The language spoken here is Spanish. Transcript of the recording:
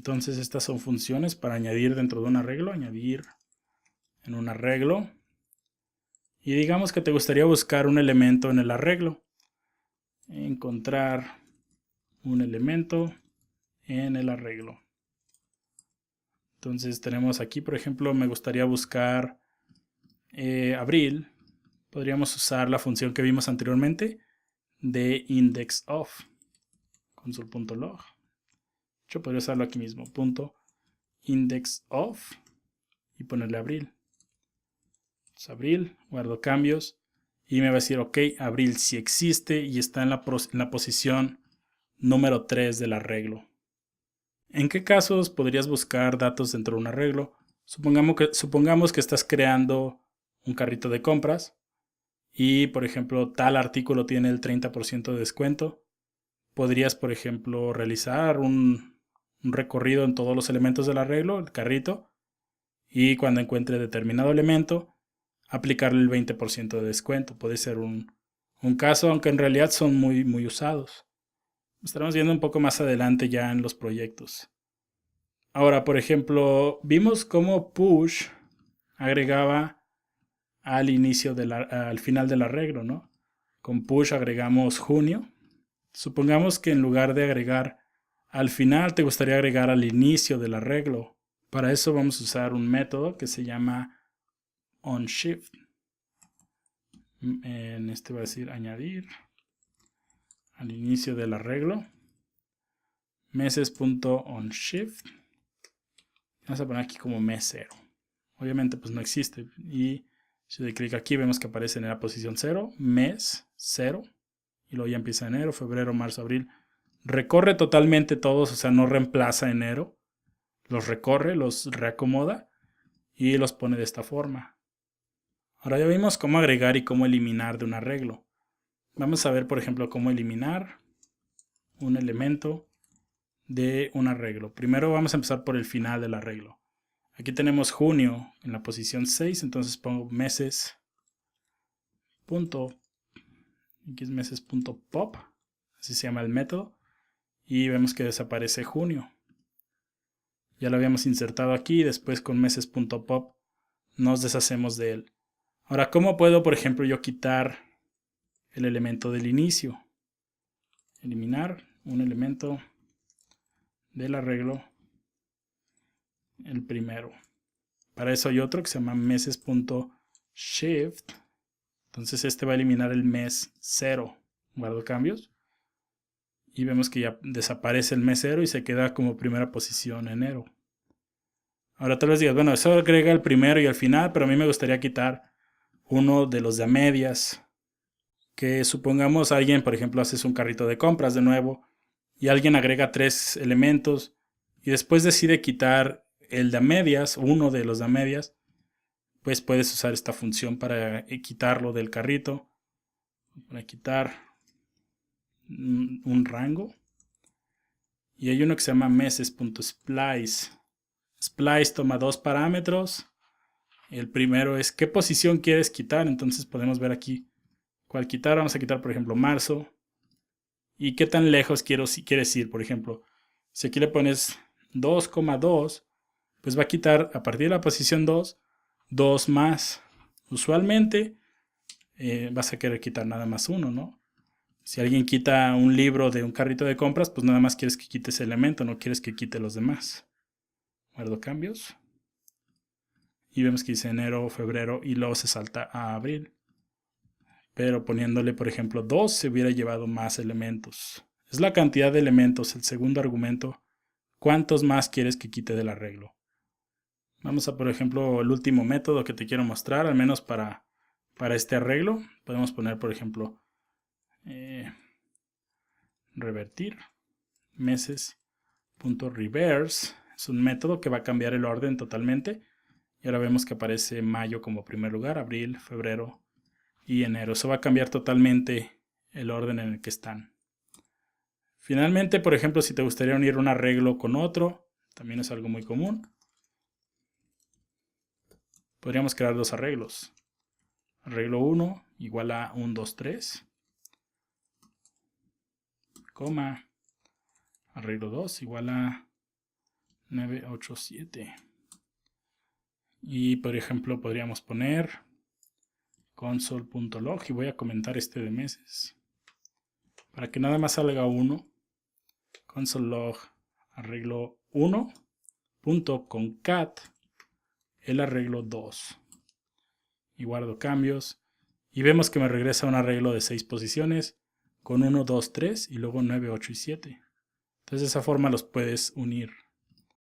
Entonces estas son funciones para añadir dentro de un arreglo, añadir en un arreglo. Y digamos que te gustaría buscar un elemento en el arreglo. Encontrar un elemento en el arreglo. Entonces tenemos aquí, por ejemplo, me gustaría buscar abril. Podríamos usar la función que vimos anteriormente de indexOf. Console.log. Yo podría usarlo aquí mismo. .indexOf y ponerle abril. Entonces, abril, guardo cambios y me va a decir, ok, abril sí existe y está en la posición número 3 del arreglo. ¿En qué casos podrías buscar datos dentro de un arreglo? Supongamos que estás creando un carrito de compras y, por ejemplo, tal artículo tiene el 30% de descuento. Podrías, por ejemplo, realizar un recorrido en todos los elementos del arreglo, el carrito, y cuando encuentre determinado elemento, aplicarle el 20% de descuento. Puede ser un caso, aunque en realidad son muy usados. Estaremos viendo un poco más adelante ya en los proyectos. Ahora, por ejemplo, vimos cómo push agregaba al al final del arreglo, ¿no? Con push agregamos junio. Supongamos que en lugar de agregar al final, te gustaría agregar al inicio del arreglo. Para eso vamos a usar un método que se llama onShift. En este va a decir añadir al inicio del arreglo. Meses.onShift. Vamos a poner aquí como mes 0. Obviamente pues no existe. Y si doy clic aquí vemos que aparece en la posición 0. Mes 0. Y luego ya empieza enero, febrero, marzo, abril. Recorre totalmente todos, o sea, no reemplaza enero. Los recorre, los reacomoda y los pone de esta forma. Ahora ya vimos cómo agregar y cómo eliminar de un arreglo. Vamos a ver, por ejemplo, cómo eliminar un elemento de un arreglo. Primero vamos a empezar por el final del arreglo. Aquí tenemos junio en la posición 6, entonces pongo meses. Aquí es meses.pop, así se llama el método. Y vemos que desaparece junio. Ya lo habíamos insertado aquí, después con meses.pop nos deshacemos de él. Ahora, ¿cómo puedo, por ejemplo, yo quitar el elemento del inicio? Eliminar un elemento del arreglo, el primero. Para eso hay otro que se llama meses.shift. Entonces este va a eliminar el mes 0. Guardo cambios. Y vemos que ya desaparece el mes 0 y se queda como primera posición enero. Ahora tal vez digas, bueno, eso agrega el primero y el final, pero a mí me gustaría quitar uno de los de a medias. Que supongamos alguien, por ejemplo, haces un carrito de compras de nuevo y alguien agrega 3 elementos y después decide quitar el de a medias, uno de los de a medias, pues puedes usar esta función para quitarlo del carrito. Para quitar un rango. Y hay uno que se llama meses.splice. Splice toma 2 parámetros. El primero es qué posición quieres quitar. Entonces podemos ver aquí cuál quitar. Vamos a quitar, por ejemplo, marzo. Y qué tan lejos quieres ir. Por ejemplo, si aquí le pones 2,2, pues va a quitar a partir de la posición 2, 2 más. Usualmente vas a querer quitar nada más uno, ¿no? Si alguien quita un libro de un carrito de compras, pues nada más quieres que quite ese elemento, no quieres que quite los demás. Guardo cambios. Y vemos que dice enero, febrero y luego se salta a abril. Pero poniéndole, por ejemplo, 2 se hubiera llevado más elementos. Es la cantidad de elementos, el segundo argumento. ¿Cuántos más quieres que quite del arreglo? Vamos a, por ejemplo, el último método que te quiero mostrar, al menos para este arreglo. Podemos poner, por ejemplo, revertir meses.reverse. Es un método que va a cambiar el orden totalmente. Y ahora vemos que aparece mayo como primer lugar, abril, febrero y enero. Eso va a cambiar totalmente el orden en el que están. Finalmente, por ejemplo, si te gustaría unir un arreglo con otro, también es algo muy común. Podríamos crear dos arreglos. Arreglo 1 igual a 1, 2, 3. Coma. Arreglo 2 igual a 9, 8, 7. Y por ejemplo podríamos poner console.log y voy a comentar este de meses. Para que nada más salga 1. Console.log arreglo 1. .concat el arreglo 2. Y guardo cambios. Y vemos que me regresa un arreglo de 6 posiciones con 1, 2, 3 y luego 9, 8 y 7. Entonces de esa forma los puedes unir.